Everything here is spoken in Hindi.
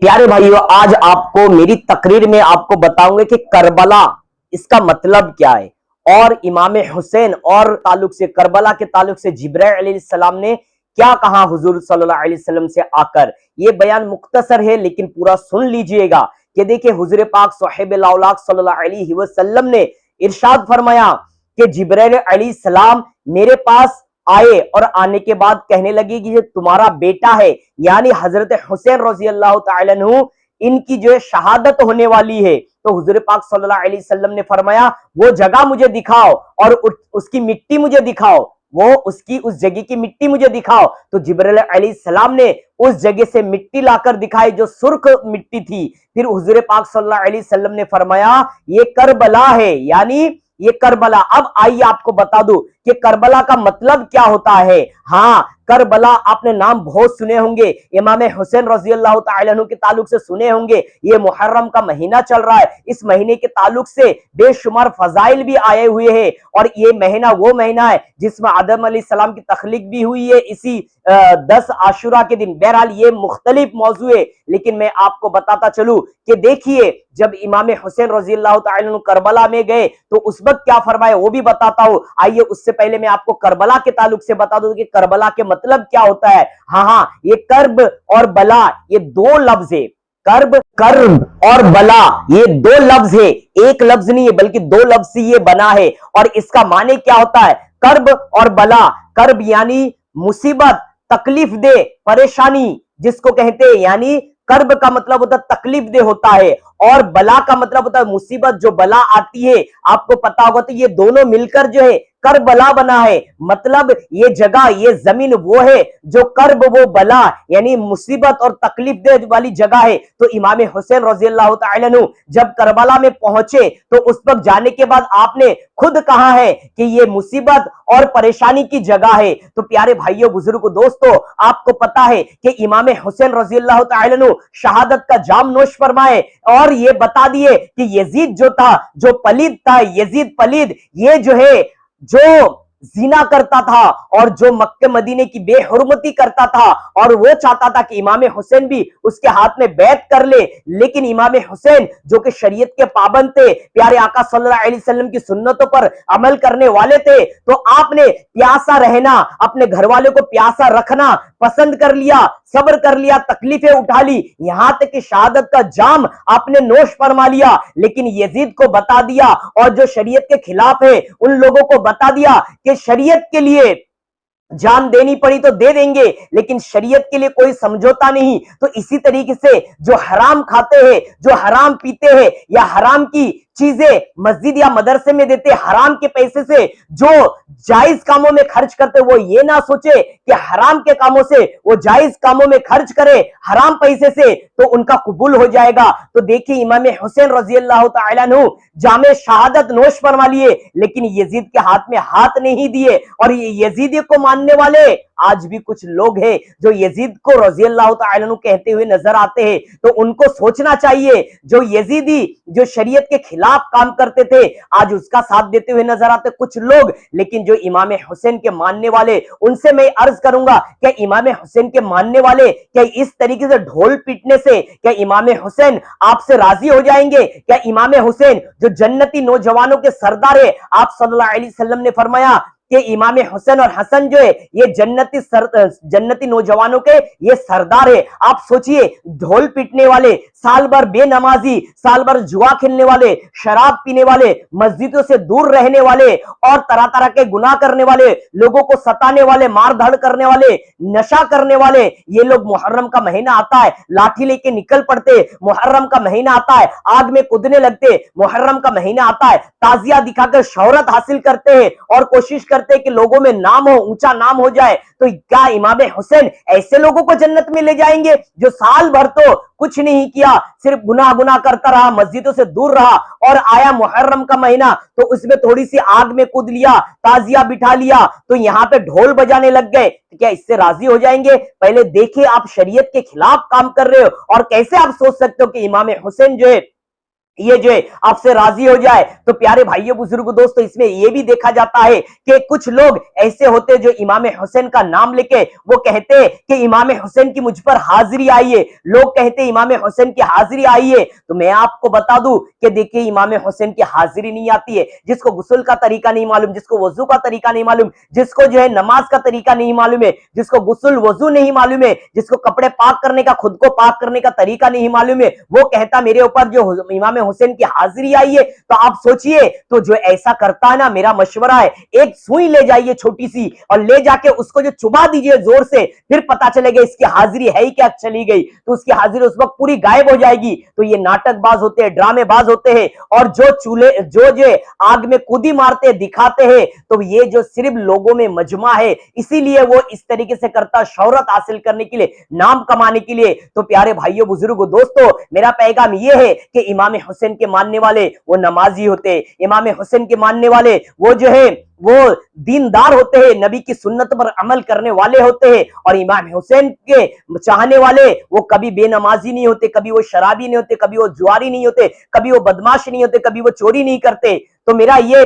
प्यारे भाइयों, आज आपको मेरी तकरीर में आपको बताऊंगे कि करबला इसका मतलब क्या है और इमाम हुसैन और ताल्लुक से करबला के ताल्लुक से जिब्राइल अलैहिस्सलाम ने क्या कहा हुजूर सल्लल्लाहु अलैहि वसल्लम से आकर। ये बयान मुख्तसर है लेकिन पूरा सुन लीजिएगा कि देखिए हुजूर पाक साहिब औलाद सल्लल्लाहु अलैहि वसल्लम ने इरशाद फरमाया कि जिब्राइल अलैहिस्सलाम मेरे पास आए और आने के बाद कहने लगी कि ये तुम्हारा बेटा है, यानी हजरत हुसैन रजी अल्लाह तआला अन्हु, इनकी जो है शहादत होने वाली है। तो हुजूर पाक सल्लल्लाहु अलैहि वसल्लम ने फरमाया वो जगह मुझे दिखाओ और उसकी मिट्टी मुझे दिखाओ, वो उसकी उस जगह की मिट्टी मुझे दिखाओ। तो जिब्राइल अलैहिस्सलाम ने उस जगह से मिट्टी लाकर दिखाई जो सुर्ख मिट्टी थी। फिर हुजूर पाक सल्लल्लाहु अलैहि वसल्लम ने फरमाया ये करबला है, यानी ये करबला। अब आइए आपको बता दूं कि करबला का मतलब क्या होता है। हाँ, करबला आपने नाम बहुत सुने होंगे, इमाम हुसैन रजी अल्लाह तआला अन्हु के ताल्लुक से सुने होंगे। ये मुहर्रम का महीना चल रहा है, इस महीने के ताल्लुक से बेशुमार फजाइल भी आए हुए हैं और ये महीना वो महीना है जिसमें आदम अलैहिस्सलाम की तख्लीक भी हुई है इसी 10 आशुरा के दिन। बहरहाल ये मुख्तलिफ मौजू है, लेकिन मैं आपको बताता चलूं कि देखिए जब इमाम हुसैन रजी अल्लाह तआला अन्हु करबला में गए तो उस वक्त क्या फरमाया वो भी बताता हूं। आइए उससे पहले मैं आपको करबला के ताल्लुक से बता दूं कि करबला के मतलब क्या होता है। हाँ, ये कर्ब और बला ये दो लफ्ज है। कर्ब और बला ये दो लफ्ज है, एक लफ्ज नहीं है बल्कि दो लफ्ज से ये बना है। और इसका माने क्या होता है कर्ब और बला। कर्ब यानी मुसीबत, तकलीफ दे, परेशानी जिसको कहते हैं, यानी कर्ब का मतलब होता है तकलीफ दे होता है और बला का मतलब होता है मुसीबत। जो बला आती है आपको पता होगा, तो ये दोनों मिलकर जो है करबला बना है। मतलब ये जगह, ये जमीन वो है जो कर्ब वो बला यानी मुसीबत और तकलीफ दे वाली जगह है। तो इमाम हुसैन रजी अल्लाह तआला अन्हु जब करबला में पहुंचे तो उस वक्त जाने के बाद आपने खुद कहा है कि ये मुसीबत और परेशानी की जगह है। तो प्यारे भाइयों, बुजुर्गों, दोस्तों, आपको पता है कि इमाम हुसैन रजी अल्लाह तआला अन्हु शहादत का जाम नोश फरमाए और ये बता दिए कि यजीद जो था, जो पलीद था, यजीद पलीद, ये जो है जो जीना करता था और जो मक्के मदीने की बेहुरमती करता था और वो चाहता था कि इमाम हुसैन भी उसके हाथ में बैत कर ले। लेकिन इमाम हुसैन जो कि शरीयत के पाबंद थे, प्यारे आका सल्लल्लाहु अलैहि वसल्लम की सुन्नतों पर अमल करने वाले थे, तो आपने प्यासा रहना, अपने घर वालों को प्यासा रखना पसंद कर लिया, सब्र कर लिया, तकलीफें उठा ली, यहां तक कि शहादत का जाम आपने नोश फरमा लिया। लेकिन यजीद को बता दिया और जो शरीयत के खिलाफ है उन लोगों को बता दिया कि शरीयत के लिए जान देनी पड़ी तो दे देंगे, लेकिन शरीयत के लिए कोई समझौता नहीं। तो इसी तरीके से जो हराम खाते हैं, जो हराम पीते हैं या हराम की चीजें मस्जिद या मदरसे में देते हराम के पैसे से, जो जायज कामों में खर्च करते, वो ये ना सोचे कि हराम के कामों से वो जायज कामों में खर्च करे हराम पैसे से तो उनका कबूल हो जाएगा। तो देखिए इमाम हुसैन रजी अल्लाह तआला अन्हु जामे शहादत नोश फरमा लिए, लेकिन यजीद के हाथ में हाथ नहीं दिए। और ये यजीद को मानने वाले आज भी कुछ लोग हैं जो यजीद को रजी अल्लाह तआला अन्हु कहते हुए नजर आते हैं। तो उनको सोचना चाहिए, जो यजीदी जो शरीयत के खिलाफ काम करते थे आज उसका साथ देते हुए नजर आते कुछ लोग। लेकिन जो इमाम हुसैन के मानने वाले, उनसे मैं अर्ज करूंगा क्या इमाम हुसैन के मानने वाले क्या इस तरीके से ढोल पीटने से क्या इमाम हुसैन आपसे राजी हो जाएंगे? क्या इमाम हुसैन जो जन्नती नौजवानों के सरदार है, आप सल्लल्लाहु अलैहि वसल्लम ने फरमाया कि इमाम हुसैन और हसन जो है ये जन्नती नौजवानों के ये सरदार है। आप सोचिए, ढोल पीटने वाले, साल भर बेनमाजी, साल भर जुआ खेलने वाले, शराब पीने वाले, मस्जिदों से दूर रहने वाले और तरह तरह के गुनाह करने वाले, लोगों को सताने वाले, मार धाड़ करने वाले, नशा करने वाले, ये लोग मुहर्रम का महीना आता है लाठी लेके निकल पड़ते, मुहर्रम का महीना आता है आग में कूदने लगते, मुहर्रम का महीना आता है ताजिया दिखाकर शोहरत हासिल करते हैं और कोशिश करते कि लोगों में नाम हो, ऊंचा नाम हो जाए। तो क्या इमाम हुसैन ऐसे लोगों को जन्नत में ले जाएंगे जो साल भर तो कुछ नहीं किया, सिर्फ गुनाह करता रहा, मस्जिदों से दूर रहा और आया मुहर्रम का महीना तो उसमें थोड़ी सी आग में कूद लिया, ताजिया बिठा लिया, तो यहां पे ढोल बजाने लग गए, तो क्या इससे राजी हो जाएंगे? पहले देखिए आप शरीयत के खिलाफ काम कर रहे हो और कैसे आप सोच सकते हो कि इमाम हुसैन जो है ये जो है आपसे राजी हो जाए। तो प्यारे भाइयों बुजुर्गों दोस्तों, इसमें ये भी देखा जाता है कि कुछ लोग ऐसे होते जो इमाम हुसैन का नाम लेके वो कहते कि इमाम हुसैन की मुझ पर हाजिरी आई है, लोग कहते इमाम हुसैन की हाजिरी आई है। तो मैं आपको बता दूं कि देखिए इमाम हुसैन की हाजिरी नहीं आती है। जिसको गुस्ल का तरीका नहीं मालूम, जिसको वजू का तरीका नहीं मालूम, जिसको जो है नमाज का तरीका नहीं मालूम है, जिसको गुस्ल वजू नहीं मालूम है, जिसको कपड़े पाक करने का, खुद को पाक करने का तरीका नहीं मालूम है, वो कहता मेरे ऊपर जो इमाम हुसैन की हाजिरी आई है। तो आप सोचिए, तो जो ऐसा करता है ना, मेरा मशवरा है एक सुई ले जाइए छोटी सी और ले जाके उसको जो चुबा दीजिए जोर से, फिर पता चलेगा इसकी हाजिरी है ही क्या चली गई। तो उसकी हाजिरी उस वक्त पूरी गायब हो जाएगी। तो ये नाटकबाज होते हैं, ड्रामेबाज होते हैं, और जो चूल्हे जो आग में कूदी मारते दिखाते हैं, तो ये जो सिर्फ लोगों में मजमा है, इसीलिए वो इस तरीके से करता, शोहरत हासिल करने के लिए, नाम कमाने के लिए। तो प्यारे भाइयों बुजुर्गों दोस्तों, मेरा पैगाम ये है कि इमाम हुसैन के मानने वाले वो नमाजी होते, इमाम हुसैन के मानने वाले वो जो है वो दीनदार होते हैं, नबी की सुन्नत पर अमल करने वाले होते हैं। और इमाम हुसैन के चाहने वाले वो कभी बेनमाजी नहीं होते, कभी वो शराबी नहीं होते, कभी वो जुआरी नहीं होते, कभी वो बदमाश नहीं होते, कभी वो चोरी नहीं करते। तो मेरा ये